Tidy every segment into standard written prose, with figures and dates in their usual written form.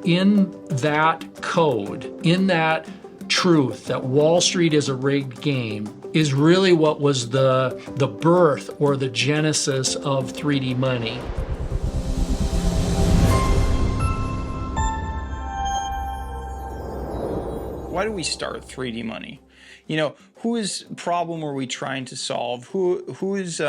in that code, in that truth that Wall Street is a rigged game, is really what was the birth or the genesis of 3D money. Why do we start 3D money? You know, whose problem are we trying to solve? Whose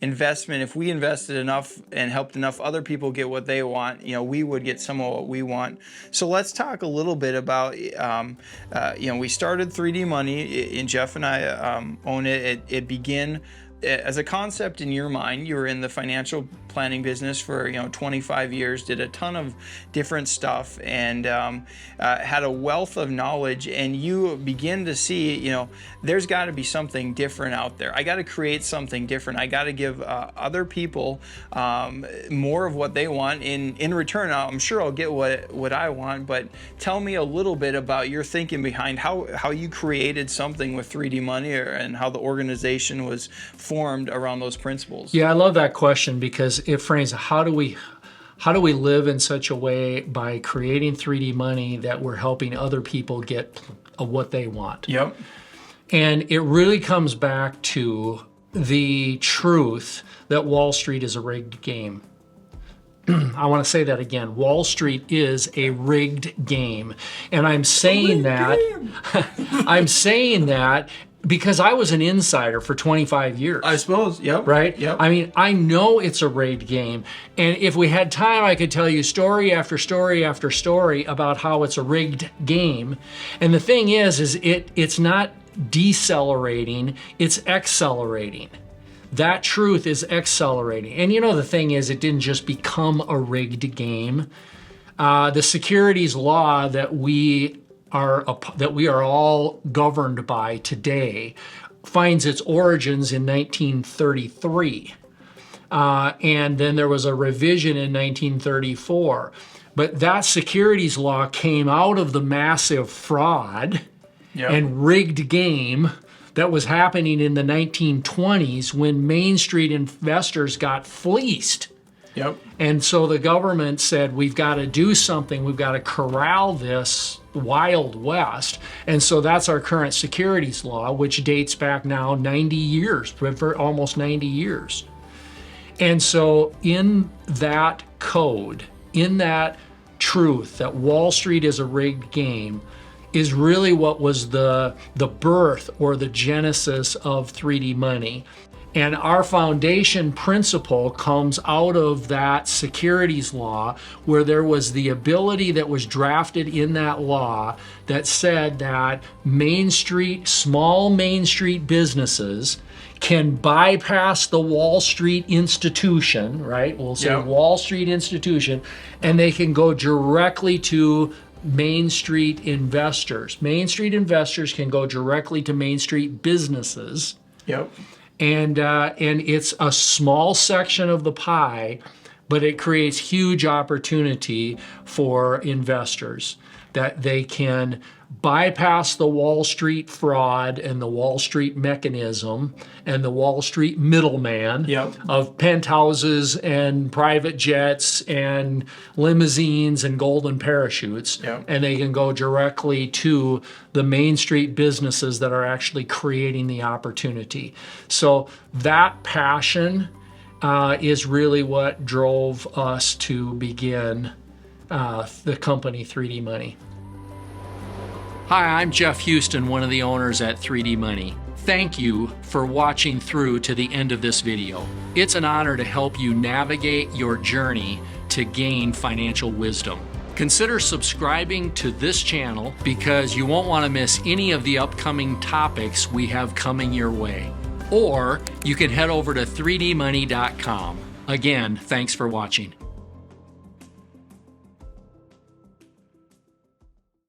investment, if we invested enough and helped enough other people get what they want, you know, we would get some of what we want. So let's talk a little bit about, you know, we started 3D money, and Jeff and I own it. It began as a concept in your mind. You were in the financial planning business for 25 years, did a ton of different stuff, and had a wealth of knowledge, and you begin to see, there's got to be something different out there. I got to create something different. I got to give other people more of what they want. In return, I'm sure I'll get what I want, but tell me a little bit about your thinking behind how you created something with 3D money, and how the organization was formed around those principles. Yeah, I love that question, because it frames how do we live in such a way by creating 3D money that we're helping other people get what they want. Yep. And it really comes back to the truth that Wall Street is a rigged game. I want to say that again. Wall Street is a rigged game. And I'm saying I'm saying that because I was an insider for 25 years. I suppose, yep. Right? Yep. I mean, I know it's a rigged game. And if we had time, I could tell you story after story after story about how it's a rigged game. And the thing is it's not decelerating, it's accelerating. That truth is accelerating. And the thing is, it didn't just become a rigged game. The securities law that we are all governed by today finds its origins in 1933. And then there was a revision in 1934. But that securities law came out of the massive fraud and rigged game that was happening in the 1920s when Main Street investors got fleeced. Yep. And so the government said, we've got to do something. We've got to corral this Wild West. And so that's our current securities law, which dates back now 90 years, for almost 90 years. And so in that code, in that truth that Wall Street is a rigged game, is really what was the birth or the genesis of 3D money. And our foundation principle comes out of that securities law, where there was the ability that was drafted in that law that said that small Main Street businesses can bypass the Wall Street institution, right? We'll say Wall Street institution, and they can go directly to Main Street investors. Main Street investors can go directly to Main Street businesses. Yep. And it's a small section of the pie, but it creates huge opportunity for investors, that they can bypass the Wall Street fraud and the Wall Street mechanism and the Wall Street middleman of penthouses and private jets and limousines and golden parachutes. And they can go directly to the Main Street businesses that are actually creating the opportunity. So that passion is really what drove us to begin the company 3D Money. Hi, I'm Jeff Houston, one of the owners at 3D Money. Thank you for watching through to the end of this video. It's an honor to help you navigate your journey to gain financial wisdom. Consider subscribing to this channel, because you won't want to miss any of the upcoming topics we have coming your way. Or you can head over to 3dmoney.com. Again, thanks for watching.